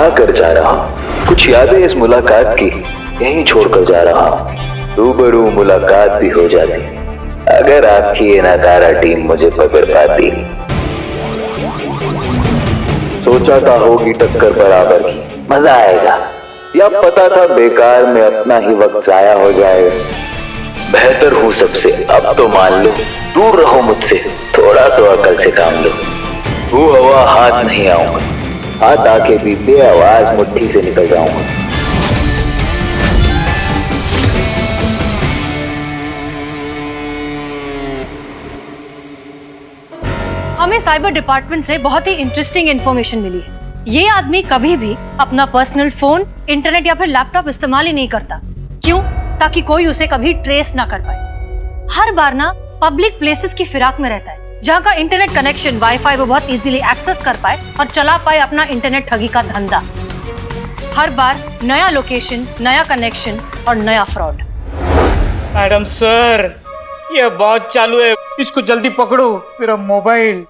निभा कर जा रहा हूँ। कुछ यादें इस मुलाकात की यहीं छोड़कर जा रहा हूँ। रूबरू मुलाकात भी हो जाती अगर आपकी ये नकारा टीम मुझे पकड़ पाती। सोचा था होगी टक्कर बराबर की, मजा आएगा, या पता था बेकार में अपना ही वक्त जाया हो जाएगा। बेहतर हूँ सबसे अब तो मान लो, दूर रहो मुझसे, थोड़ा तो अकल से काम लो। वो हवा हाथ नहीं आऊंगा, हाथ आके भी बेआवाज मुट्ठी से निकल जाऊंगा। हमें साइबर डिपार्टमेंट से बहुत ही इंटरेस्टिंग इंफॉर्मेशन मिली है। ये आदमी कभी भी अपना पर्सनल फोन, इंटरनेट या फिर लैपटॉप इस्तेमाल ही नहीं करता। क्यों? ताकि कोई उसे कभी ट्रेस ना कर पाए। हर बार ना पब्लिक प्लेसेस की फिराक में रहता है, जहाँ का इंटरनेट कनेक्शन, वाईफाई वो बहुत इजीली एक्सेस कर पाए और चला पाए अपना इंटरनेट ठगी का धंधा। हर बार नया लोकेशन, नया कनेक्शन और नया फ्रॉड। मैडम सर, ये बहुत चालू है, इसको जल्दी पकड़ो, मेरा मोबाइल।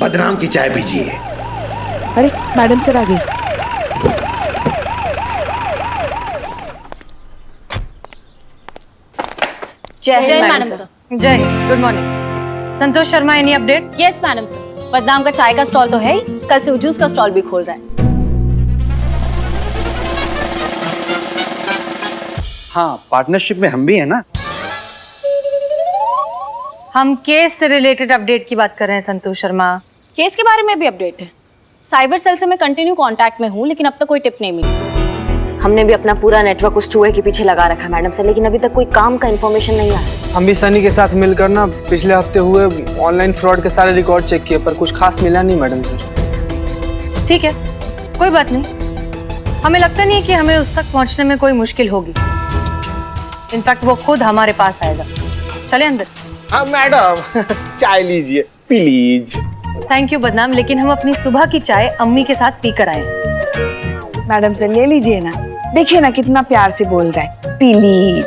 बदनाम की चाय पीजिए। अरे मैडम सर आ गई। Jai madam sir. Jai, good morning. Santosh Sharma, any update? Yes madam sir, बदनाम का चाय का स्टॉल तो है ही, कल से वो जूस का स्टॉल भी खोल रहा है। हाँ, पार्टनरशिप में हम भी हैं ना। हम केस से रिलेटेड अपडेट की बात कर रहे हैं संतोष शर्मा। केस के बारे में भी अपडेट है। साइबर सेल से मैं कंटिन्यू कांटेक्ट में हूँ, लेकिन अब तक कोई टिप नहीं मिली। हमने भी अपना पूरा नेटवर्क उस चूहे के पीछे लगा रखा है मैडम सर, लेकिन अभी तक कोई काम का इन्फॉर्मेशन नहीं आया। हम भी सनी के साथ मिलकर ना पिछले हफ्ते हुए ऑनलाइन फ्रॉड के सारे रिकॉर्ड चेक किए, पर कुछ खास मिला नहीं मैडम सर। ठीक है, कोई बात नहीं। हमें लगता नहीं है कि हमें उस तक पहुंचने में कोई मुश्किल होगी। इनफैक्ट वो खुद हमारे पास आएगा। चले अंदर। हाँ मैडम, चाय लीजिए प्लीज। थैंक यू बदनाम, लेकिन हम अपनी सुबह की चाय अम्मी के साथ पीकर आए। मैडम सर ले लीजिए ना, देखिए ना कितना प्यार से बोल रहा है, प्लीज।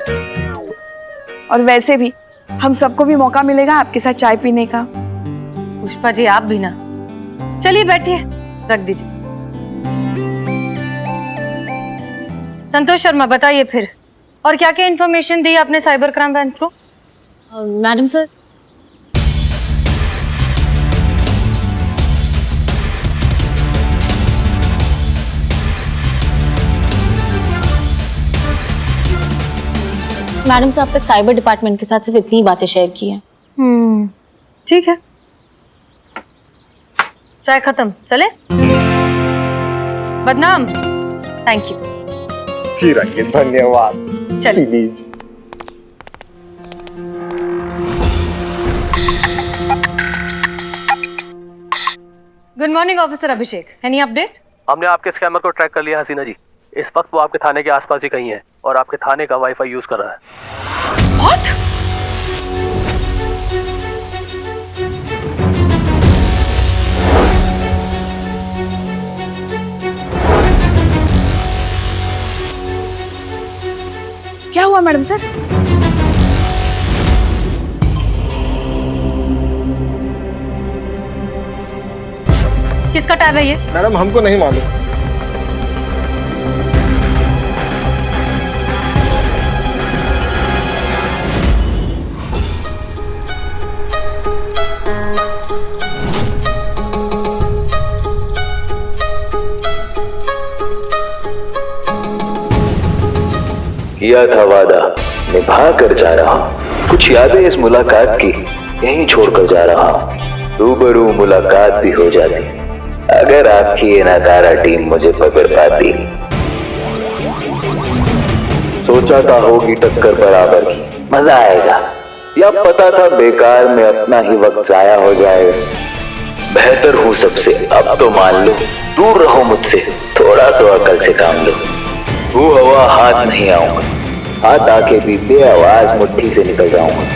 और वैसे भी हम सबको भी मौका मिलेगा आपके साथ चाय पीने का। पुष्पा जी आप भी ना। चलिए बैठिए, रख दीजिए। संतोष शर्मा बताइए फिर, और क्या क्या इन्फॉर्मेशन दी आपने साइबर क्राइम ब्रांच को? मैडम सर, मैडम साहब तक साइबर डिपार्टमेंट के साथ सिर्फ इतनी ही बातें शेयर की हैं। ठीक है, चाय खत्म, चले। बदनाम, थैंक यू। फिर आइए, धन्यवाद। चलिए। Please. Good morning officer Abhishek, any update? हमने आपके स्कैमर को ट्रैक कर लिया हसीना जी। इस वक्त वो आपके थाने के आसपास ही कहीं है और आपके थाने का वाईफाई यूज कर रहा है। What? क्या हुआ मैडम सर? किसका टैब है ये? मैडम हमको नहीं मालूम। किया था वादा, निभा कर जा रहा हूँ। कुछ यादें इस मुलाकात की यहीं छोड़कर जा रहा हूँ। रूबरू मुलाकात भी हो जाती अगर आपकी ये नकारा टीम मुझे पकड़ पाती। सोचा था होगी टक्कर बराबर की, मजा आएगा, या पता था बेकार में अपना ही वक्त जाया हो जाएगा। बेहतर हूँ सबसे अब तो मान लो, दूर रहो मुझसे, थोड़ा तो अकल से काम लो। वो हवा हाथ नहीं आऊंगा, हाथ आके भी बेआवाज मुट्ठी से निकल जाऊंगा।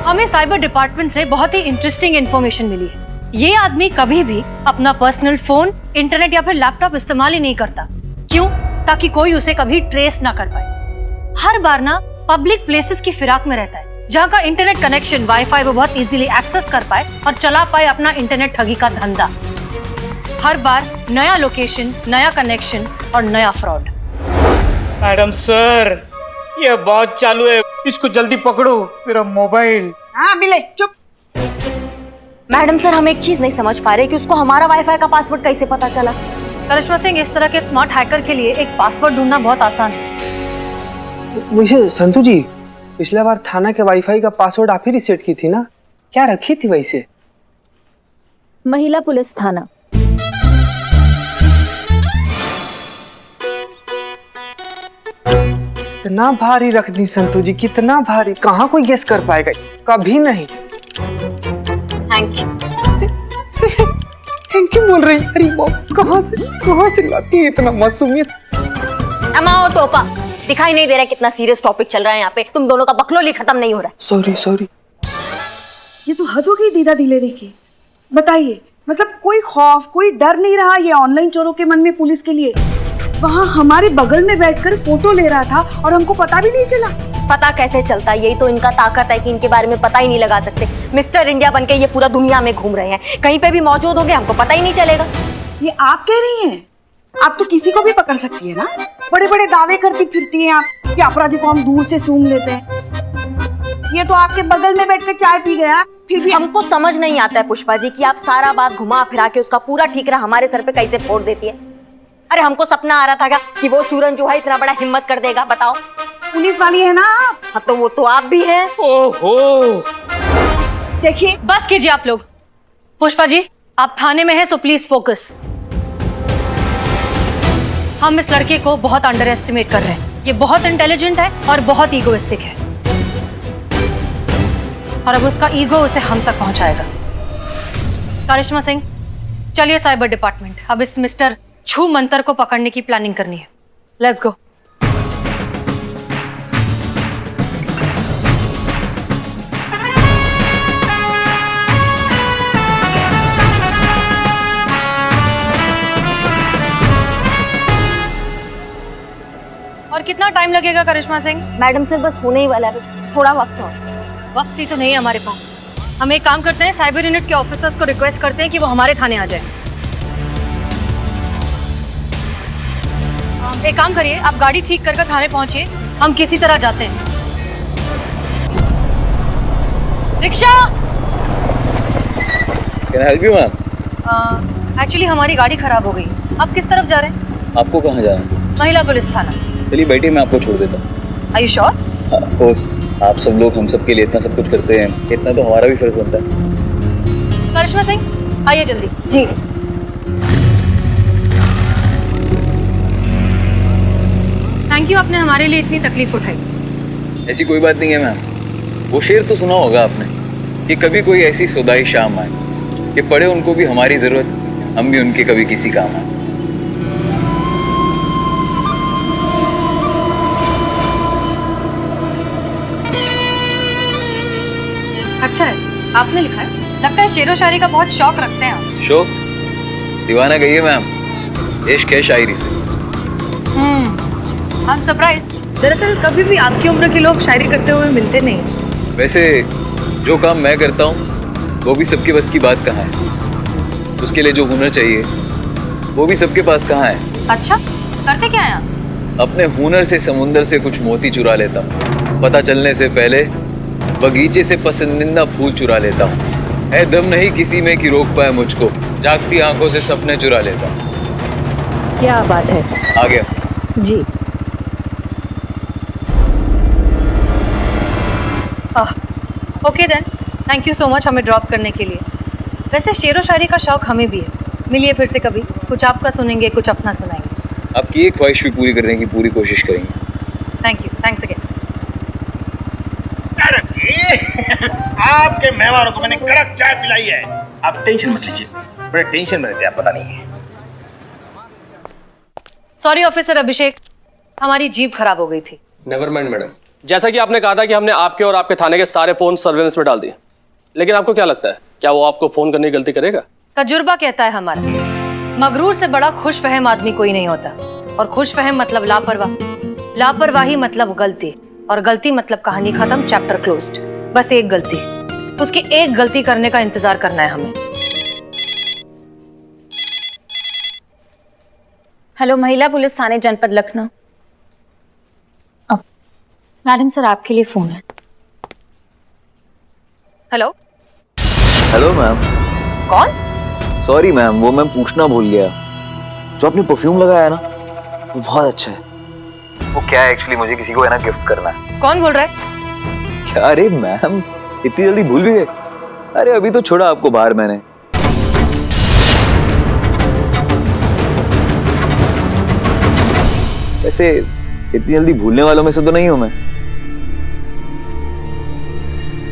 हमें साइबर डिपार्टमेंट से बहुत ही इंटरेस्टिंग इंफॉर्मेशन मिली है। ये आदमी कभी भी अपना पर्सनल फोन, इंटरनेट या फिर लैपटॉप इस्तेमाल ही नहीं करता। क्यों? ताकि कोई उसे कभी ट्रेस ना कर पाए। हर बार ना पब्लिक प्लेसेस की फिराक में रहता है, जहाँ का इंटरनेट कनेक्शन वाईफाई वो बहुत इजीली एक्सेस कर पाए और चला पाए अपना इंटरनेट ठगी का धंधा। हर बार नया लोकेशन, नया कनेक्शन और नया फ्रॉड। मैडम सर, ये बहुत चालू है, इसको जल्दी पकड़ो, मेरा मोबाइल। हाँ बिले चुप। मैडम सर, हम एक चीज नहीं समझ पा रहे कि उसको हमारा वाईफाई का पासवर्ड कैसे पता चला। करिश्मा सिंह, इस तरह के स्मार्ट हैकर के लिए एक पासवर्ड ढूंढना बहुत आसान है। वैसे संतू जी, पिछला बार थाना के वाईफाई का पासवर्ड आप ही रिसेट की थी ना? क्या रखी थी वैसे? महिला पुलिस थाना। इतना भारी रख दी संतू जी, कितना भारी, कहाँ कोई गेस कर पाएगा? कभी नहीं। Thank you. थैंक यू बोल रही? अरे बाप, कहाँ से लाती है इतना मासूमियत? अमाओ टोपा, दिखाई नहीं दे रहा कितना सीरियस टॉपिक चल रहा है यहाँ पे? तुम दोनों का बकलोली खत्म नहीं हो रहा। सॉरी। ये तो हद हो गई दीदा दिलेरी की। बताइए, मतलब कोई खौफ, कोई डर नहीं रहा ये ऑनलाइन चोरों के मन में पुलिस के लिए? वहाँ हमारे बगल में बैठकर फोटो ले रहा था और हमको पता भी नहीं चला। पता कैसे चलता? यही तो इनका ताकत है कि इनके बारे में पता ही नहीं लगा सकते। मिस्टर इंडिया बनके ये पूरा दुनिया में घूम रहे हैं, कहीं पे भी मौजूद होंगे हमको पता ही नहीं चलेगा। ये आप कह रही हैं? आप तो किसी को भी पकड़ सकती है ना? बड़े बड़े दावे करती फिरती हैं आप कि अपराधी को हम दूर से सूंघ लेते हैं। ये तो आपके बगल में बैठकर चाय पी गया, फिर भी हमको समझ नहीं आता है पुष्पा जी कि आप सारा बात घुमा फिरा के उसका पूरा ठीकरा हमारे सर पे कैसे फोड़ देती है। अरे हमको सपना आ रहा था क्या कि वो चूरन जो है इतना बड़ा हिम्मत कर देगा? बताओ। पुलिस वाली है ना आप? हाँ तो वो तो आप भी हैं। ओहो, देखिए, बस कीजिए आप लोग। पुष्पा जी, आप थाने में हैं, सो प्लीज फोकस। हम इस लड़के को बहुत अंडर एस्टिमेट कर रहे हैं। ये बहुत इंटेलिजेंट है और बहुत ईगोइस्टिक है, और अब उसका ईगो उसे हम तक पहुंचाएगा। करिश्मा सिंह, चलिए साइबर डिपार्टमेंट। अब इस मिस्टर छू मंतर को पकड़ने की प्लानिंग करनी है। Let's go. और कितना टाइम लगेगा करिश्मा सिंह? मैडम सर, बस होने ही वाला है, थोड़ा वक्त और। वक्त ही तो नहीं है हमारे पास। हम एक काम करते हैं, साइबर यूनिट के ऑफिसर्स को रिक्वेस्ट करते हैं कि वो हमारे थाने आ जाए। एक काम करिए, आप गाड़ी ठीक करके थाने पहुंचिए, हम किसी तरह जाते हैं। Rickshaw! Can I help you, ma'am? Actually हमारी गाड़ी खराब हो गई। आप किस तरफ जा रहे हैं? आपको कहाँ जाना है? महिला पुलिस थाना। चलिए बैठिए, मैं आपको छोड़ देता हूँ। Are you sure? Of course, आप सब लोग हम सब के लिए इतना सब कुछ करते हैं, इतना तो हमारा भी फर्ज बनता है। करिश्मा सिंह, आइए जल्दी। जी। थैंक यू, आपने हमारे लिए इतनी तकलीफ उठाई। ऐसी कोई बात नहीं है मैम। वो शेर तो सुना होगा आपने कि कभी कोई ऐसी सुदाई शाम आए कि पड़े उनको भी हमारी जरूरत, हम भी उनके कभी किसी काम आए। अच्छा है, आपने लिखा है। लगता है शेरो शायरी का बहुत शौक रखते हैं आप। शौक? दीवाना गई है मैम, इश्क है शायरी से। I am surprise. दरअसल कभी भी आपकी उम्र के लोग शायरी करते हुए मिलते नहीं। वैसे जो काम मैं करता हूँ वो भी सबके बस की बात कहाँ है। उसके लिए जो हुनर चाहिए वो भी सबके पास कहाँ है। अच्छा, करते क्या हैं आप? अपने हुनर से समुंदर से कुछ मोती चुरा लेता हूँ, पता चलने से पहले बगीचे से पसंदीदा फूल चुरा लेता हूँ। है दम नहीं किसी में कि रोक पाए मुझको, जागती आंखों से सपने चुरा लेता हूँ। क्या बात है। आ गया जी। Okay then, thank you so much हमें ड्रॉप करने के लिए। वैसे शेरो शायरी का शौक हमें भी है। मिलिए फिर से कभी, कुछ आपका सुनेंगे, कुछ अपना सुनाएंगे। आपकी एक ख्वाहिश भी पूरी करने की पूरी कोशिश करेंगे। Thank you, thanks again. Madam ji, आपके मेहमानों को मैंने कड़क चाय पिलाई है। आप टेंशन मत लीजिए, बड़े टेंशन में रहते हैं, आप पता नहीं है। सॉरी ऑफिसर अभिषेक, हमारी जीप खराब हो गई थी। Never mind madam. जैसा कि आपने कहा था कि हमने आपके और आपके थाने के सारे फोन सर्वेलेंस में डाल दिए, लेकिन आपको क्या लगता है, क्या वो आपको फोन करने की गलती करेगा? तजुर्बा कहता है हमारा, मगरूर से बड़ा खुशफहम आदमी कोई नहीं होता। और खुशफहम मतलब लापरवाह, लापरवाही मतलब गलती, और गलती मतलब कहानी खत्म, चैप्टर क्लोज्ड। बस एक गलती, उसकी एक गलती करने का इंतजार करना है हमें। हेलो, महिला पुलिस थाने जनपद लखनऊ। मैडम सर, आपके लिए फोन है। हेलो। Hello ma'am. कौन? सॉरी मैम, वो मैं पूछना भूल गया। जो आपने परफ्यूम लगाया है ना, वो बहुत अच्छा है। वो क्या है एक्चुअली, मुझे किसी को है ना गिफ्ट करना है। कौन बोल रहा है? क्या? अरे मैम, इतनी जल्दी भूल भी गए? अरे अभी तो छोड़ा आपको बाहर मैंने। वैसे इतनी जल्दी भूलने वालों में से तो नहीं हूं मैं।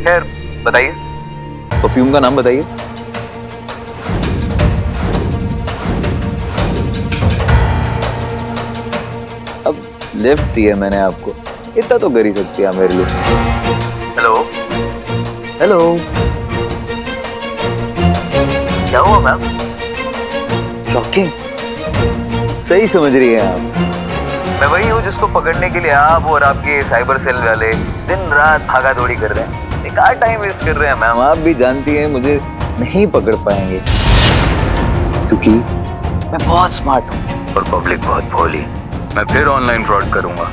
खैर बताइए, परफ्यूम का नाम बताइए। अब लिफ्ट दिया मैंने आपको, इतना तो कर ही सकती है मेरे लिए। हेलो हेलो, क्या हुआ मैम? शॉकिंग, सही समझ रही है आप। मैं वही हूँ जिसको पकड़ने के लिए आप और आपके साइबर सेल वाले दिन रात भागा दौड़ी कर रहे हैं। बेकार टाइम वेस्ट कर रहे हैं मैम। आप भी जानती हैं मुझे नहीं पकड़ पाएंगे, क्योंकि मैं बहुत स्मार्ट हूँ और पब्लिक बहुत भोली। मैं फिर ऑनलाइन फ्रॉड करूंगा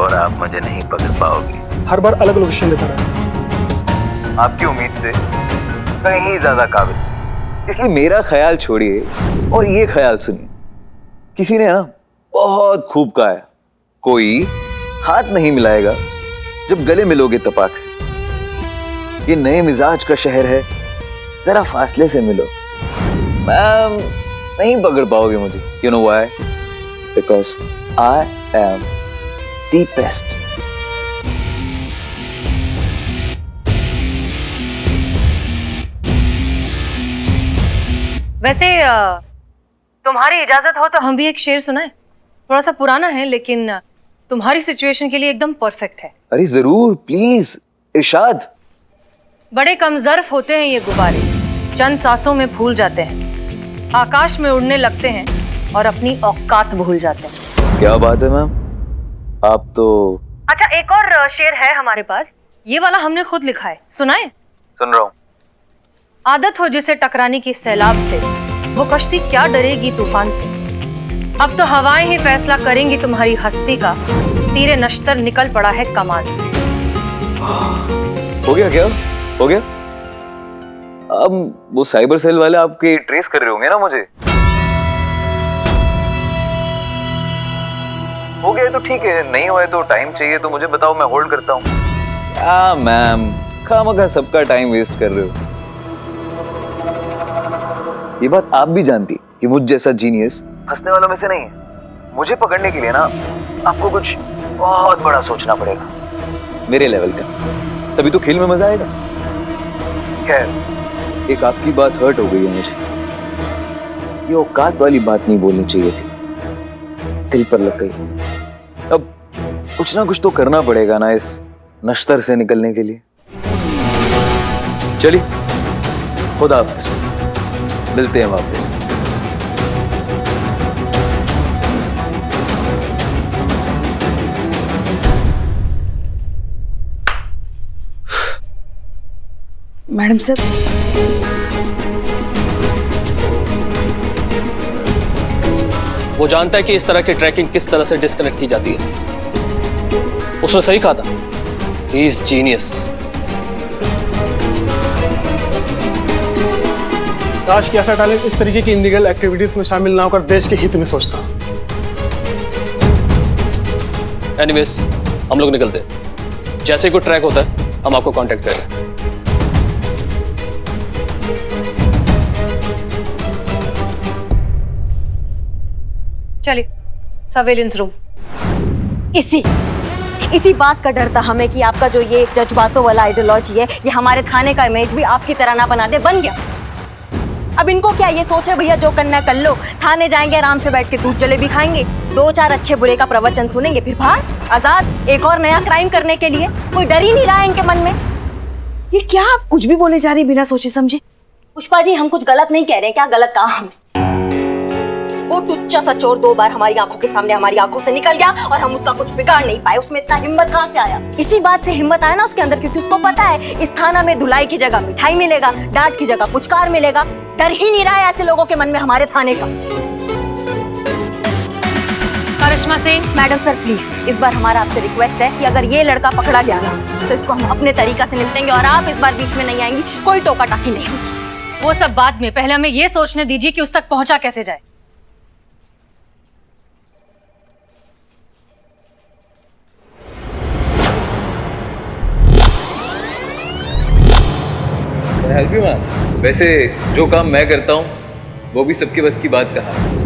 और आप मुझे नहीं पकड़ पाओगे। हर बार अलग लोकेशन देता रहा। आपकी उम्मीद से कहीं ज्यादा काबिल, इसलिए मेरा ख्याल छोड़िए और ये ख्याल सुनिए। किसी ने ना बहुत खूब कहा है, कोई हाथ नहीं मिलाएगा जब गले मिलोगे तपाक से। ये नए मिजाज का शहर है, जरा फासले से मिलो। मैम नहीं पकड़ पाओगे मुझे। You know why? Because I am the best. वैसे तुम्हारी इजाजत हो तो हम भी एक शेर सुनाएं। थोड़ा सा पुराना है लेकिन तुम्हारी सिचुएशन के लिए एकदम परफेक्ट है। अरे जरूर, प्लीज इरशाद। बड़े कमजर्फ होते हैं ये गुब्बारे, चंद सांसों में फूल जाते हैं, आकाश में उड़ने लगते हैं और अपनी औकात भूल जाते हैं। क्या बात है मैम, आप तो। अच्छा, एक और शेर है हमारे पास, ये वाला हमने खुद लिखा है, सुनाए? सुन रहा हूँ। आदत हो जिसे टकराने की सैलाब से, वो कश्ती क्या डरेगी तूफान से। अब तो हवाएं ही फैसला करेंगी तुम्हारी हस्ती का, तीरे नश्तर निकल पड़ा है कमान से। हो गया क्या? हो गया? अब वो साइबर सेल वाले आपके ट्रेस कर रहे होंगे ना मुझे। हो गया तो ठीक है, नहीं हुआ है तो टाइम चाहिए तो मुझे बताओ, मैं होल्ड करता हूँ। क्या मैम, खामखा सबका टाइम वेस्ट कर रहे हो। ये बात आप भी जानती कि मुझ जैसा जीनियस फंसने वालों में से नहीं है। मुझे पकड़ने के लिए ना आपको कुछ बहुत बड़ा सोचना पड़ेगा, मेरे लेवल का, तभी तो खेल में मजा आएगा। खैर, एक आपकी बात हर्ट हो गई है मुझे। ये औकात वाली बात नहीं बोलनी चाहिए थी, दिल पर लग गई। अब कुछ ना कुछ तो करना पड़ेगा ना इस नश्तर से निकलने के लिए। चलिए, खुदा हाफिज, मिलते हैं वापस। मैडम सर, वो जानता है कि इस तरह की ट्रैकिंग किस तरह से डिस्कनेक्ट की जाती है। उसने सही कहा था, ही इज जीनियस। काश कि ऐसा टैलेंट इस तरीके की इलीगल एक्टिविटीज में शामिल ना होकर देश के हित में सोचता। एनीवेज, हम लोग निकलते हैं। जैसे ही कोई ट्रैक होता है हम आपको कांटेक्ट करेंगे। चलिए, सर्वेलेंस रूम। इसी बात का डर था हमें कि आपका जो ये जज्बातों वाला आइडियोलॉजी है, ये हमारे थाने का इमेज भी आपकी तरह ना बना दे। बन गया। अब इनको क्या, ये सोचे भैया जो करना है कर लो, थाने जाएंगे आराम से बैठ के दूध जलेबी खाएंगे, 2-4 अच्छे बुरे का प्रवचन सुनेंगे, फिर बाहर आजाद एक और नया क्राइम करने के लिए। कोई डर ही नहीं रहा है इनके मन में। ये क्या आप कुछ भी बोले जा रही बिना सोचे समझे? पुष्पा जी, हम कुछ गलत नहीं कह रहे हैं। क्या गलत कहा हमने? वो टुच्चा सा चोर 2 बार हमारी आंखों के सामने हमारी आंखों से निकल गया और हम उसका कुछ बिगाड़ नहीं पाए। उसमें इतना हिम्मत कहाँ से आया? इसी बात से हिम्मत आया ना उसके अंदर, क्योंकि उसको पता है इस थाना में धुलाई की जगह मिठाई मिलेगा, डांट की जगह पुचकार मिलेगा। डर ही नहीं रहा है ऐसे लोगों के मन में हमारे थाने का। करिश्मा सिंह, मैडम सर प्लीज, इस बार हमारा आपसे रिक्वेस्ट है कि अगर ये लड़का पकड़ा गया ना तो इसको हम अपने तरीका से निपटेंगे और आप इस बार बीच में नहीं आएंगी, कोई टोका टाकी नहीं होगी। वो सब बाद में, पहले हमें ये सोचने दीजिए कि उस तक पहुंचा कैसे जाए। वैसे जो काम मैं करता हूँ वो भी सबके बस की बात कहा है।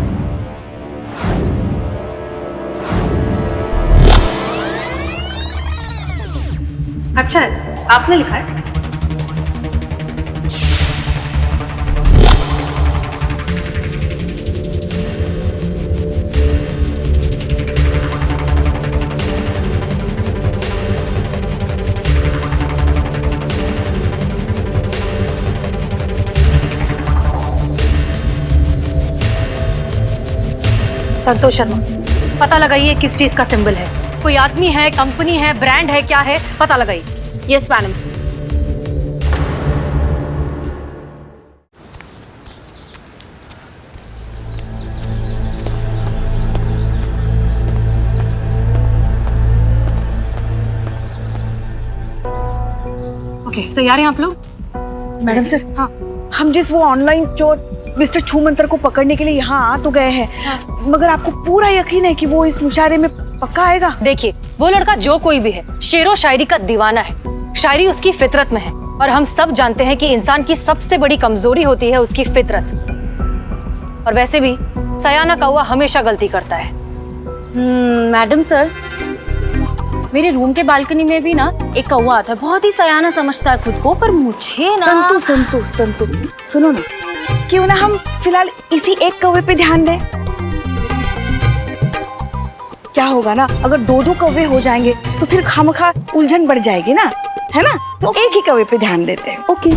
अच्छा है, आपने लिखा है? संतोष शर्मा, पता लगाइए किस चीज का सिंबल है। कोई आदमी है, कंपनी है, ब्रांड है, क्या है, पता लगाइए। Yes madam sir. ओके, तैयार हैं आप लोग? मैडम सर, हाँ, हम जिस वो ऑनलाइन चोर मिस्टर छूमंतर को पकड़ने के लिए यहाँ आ तो गए हैं, मगर आपको पूरा यकीन है कि वो इस मुशायरे में पक्का आएगा? देखिए, वो लड़का जो कोई भी है, शेरो शायरी का दीवाना है। शायरी उसकी फितरत में है और हम सब जानते हैं कि इंसान की सबसे बड़ी कमजोरी होती है उसकी फितरत। और वैसे भी सयाना कौवा हमेशा गलती करता है। मैडम सर, मेरे रूम के बालकनी में भी ना एक कौवा आता है, बहुत ही सयाना समझता है खुद को, पर मुझे ना संतु, सुनो ना, क्यों ना हम फिलहाल इसी एक कौवे पे ध्यान दें? क्या होगा ना, अगर 2-2 कौवे हो जाएंगे तो फिर खामखा उलझन बढ़ जाएगी ना, है ना? तो एक ही कौवे पे ध्यान देते हैं। ओके।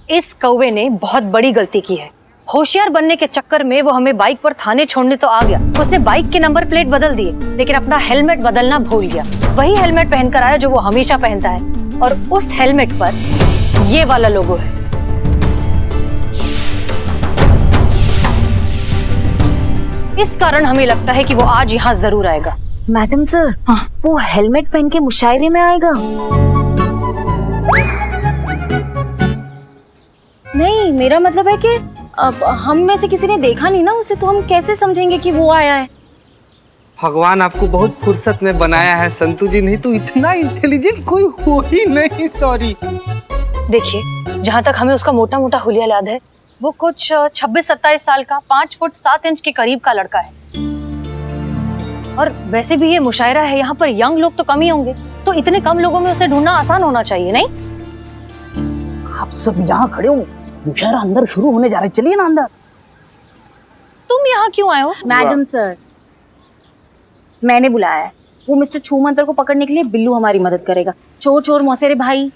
इस कौवे ने बहुत बड़ी गलती की है। होशियार बनने के चक्कर में वो हमें बाइक पर थाने छोड़ने तो आ गया। उसने बाइक के नंबर प्लेट बदल दिए, लेकिन अपना हेलमेट बदलना भूल गया। वही हेलमेट पहनकर आया जो वो हमेशा पहनता है, और उस हेलमेट पर ये वाला लोगो है। इस कारण हमें लगता है कि वो आज यहाँ जरूर आएगा। मैडम सर, हाँ? वो हेलमेट पहन के मुशायरे में आएगा? नहीं, मेरा मतलब है कि अब हम में से किसी ने देखा नहीं ना उसे, तो हम कैसे समझेंगे कि वो आया है? भगवान आपको बहुत फुर्सत में बनाया है संतु जी, नहीं तो इतना इंटेलिजेंट कोई हो ही नहीं। सॉरी। देखिए, जहाँ तक हमें उसका मोटा मोटा हुलिया याद है, वो कुछ 26-27 साल का, 5 फुट 7 इंच के करीब का लड़का है। और वैसे भी ये मुशायरा है, यहाँ पर यंग लोग तो कम ही होंगे, तो इतने कम लोगों में उसे ढूंढना आसान होना चाहिए, नहीं? आप सब यहाँ खड़े हो, मुशायरा अंदर शुरू होने जा रहा है, चलिए ना अंदर। तुम यहाँ क्यों आए हो? मैडम सर, मैंने बुलाया है। वो मिस्टर छूमंतर को पकड़ने के लिए बिल्लू हमारी मदद करेगा। चोर चोर मौसेरे भाई।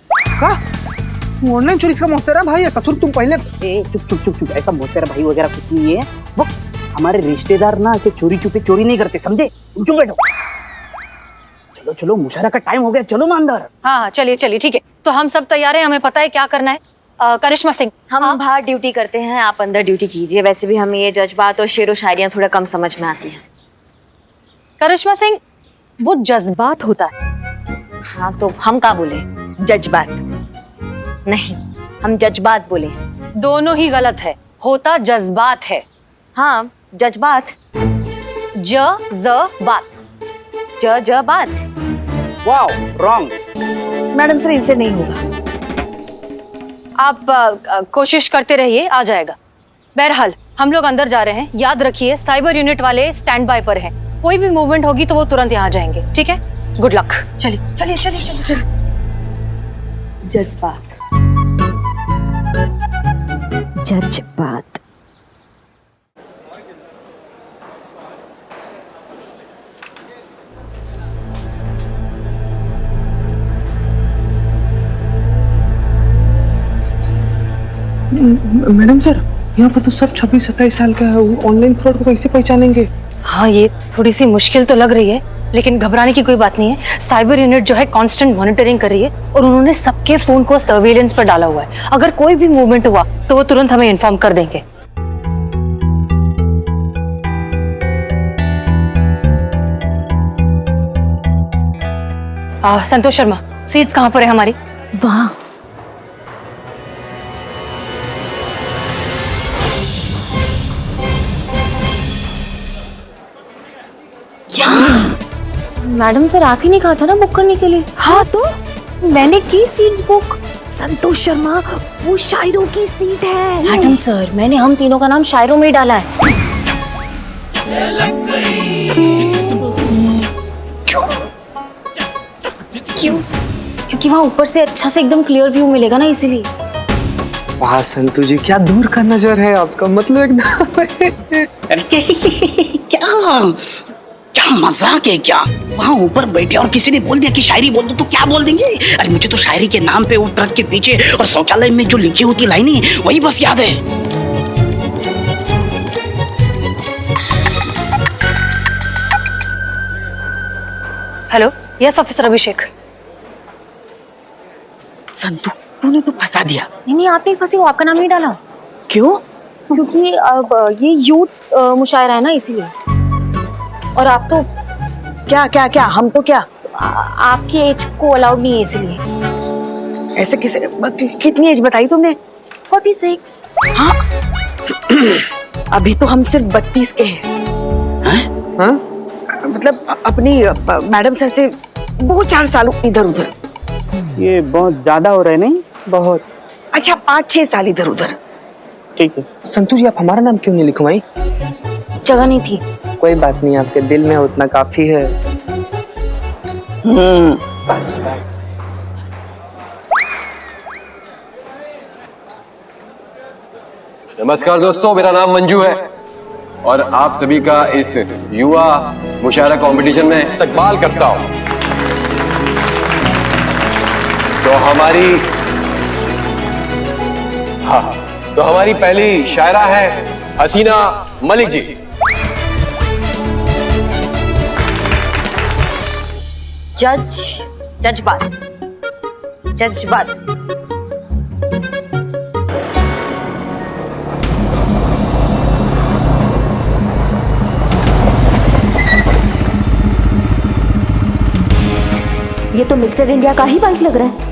ऑनलाइन चोरी का मौसेरा भाई है? ससुर तुम पहले चुप चुप चुप चुप, ऐसा मौसेरा भाई वगैरह कुछ नहीं है। वो हमारे रिश्तेदार ना ऐसे चोरी छुपे चोरी नहीं करते, समझे? तुम चुप बैठो। चलो चलो, मुशायरा का टाइम हो गया, चलो ना अंदर। हाँ चलिए चलिए, ठीक है। तो हम सब तैयार हैं, हमें पता है क्या करना है। करिश्मा सिंह, हम बाहर ड्यूटी करते हैं, आप अंदर ड्यूटी कीजिए। वैसे भी हमें ये जज्बात और शेरो शायरियाँ थोड़ा कम समझ में आती हैं। करिश्मा सिंह, वो जज्बात होता है। हाँ तो हम क्या बोले? जज्बात नहीं, हम जज्बात बोले। दोनों ही गलत है, होता जज्बात है। हाँ, जज्बात। जज्बात। जज्बात। Wow, wrong. मैडम सर, इनसे नहीं होगा। आप कोशिश करते रहिए, आ जाएगा। बहरहाल हम लोग अंदर जा रहे हैं। याद रखिए, साइबर यूनिट वाले स्टैंड बाय पर हैं। कोई भी मूवमेंट होगी तो वो तुरंत यहाँ जाएंगे, ठीक है? Good luck. चलिए चलिए चलिए चलिए। जज्बात। जज्बात। मैडम सर, यहाँ पर तो सब 26-27 साल का है, ऑनलाइन फ्रॉड को कैसे पहचानेंगे? हाँ, ये थोड़ी सी मुश्किल तो लग रही है, लेकिन घबराने की कोई बात नहीं है। साइबर यूनिट जो है कांस्टेंट मॉनिटरिंग कर रही है और उन्होंने सबके फोन को सर्वेलेंस पर डाला हुआ है। अगर कोई भी मूवमेंट हुआ तो वो तुरंत हमें इन्फॉर्म कर देंगे। संतोष शर्मा, सीट्स कहाँ पर है हमारी? वहाँ। मैडम सर, आप ही ने कहा था ना बुक करने के लिए? हाँ तो मैंने की सीट्स बुक। संतोष शर्मा, वो शायरों की सीट है। मैडम सर, मैंने हम तीनों का नाम शायरों में ही डाला है। क्यों? क्योंकि वहाँ ऊपर से अच्छा से एकदम क्लियर व्यू मिलेगा ना, इसीलिए। वाह संतू जी, क्या दूर का नजर है आपका, मतलब एकदम। क्या मजाक है क्या? वहाँ ऊपर बैठे और किसी ने बोल दिया कि शायरी बोल दो तो क्या बोल देंगे? अरे मुझे तो शायरी के नाम पे वो ट्रक के पीछे और शौचालय में जो लिखी होती लाइनें वही बस याद है। हेलो, यस ऑफिसर अभिषेक। संतू, तूने तो फंसा दिया। नहीं, आप नहीं फंसी, वो आपका नाम ही डाला। क्यों? क्योंकि अब ये यूथ मुशायरा है ना, इसीलिए। और आप तो क्या क्या क्या, हम तो क्या? आपकी एज को अलाउड नहीं है, इसीलिए। ऐसे किसे, कितनी एज बताई तुमने? 46। हाँ अभी तो हम सिर्फ 32 के हैं। हाँ? मतलब अपनी मैडम सर से 2-4 साल इधर उधर। ये बहुत ज्यादा हो रहा है नहीं? बहुत। अच्छा, 5-6 साल इधर उधर। ठीक है। संतू जी, आप हमारा नाम क्यों नहीं लिखवाई? जगह नहीं थी। कोई बात नहीं, आपके दिल में उतना काफी है। बस बात। नमस्कार दोस्तों, मेरा नाम मंजू है और आप सभी का इस युवा मुशायरा कंपटीशन में इस्तकबाल करता हूं। तो हमारी पहली शायरा है हसीना मलिक जी। जज्बात। ये तो मिस्टर इंडिया का ही बाइक लग रहा है।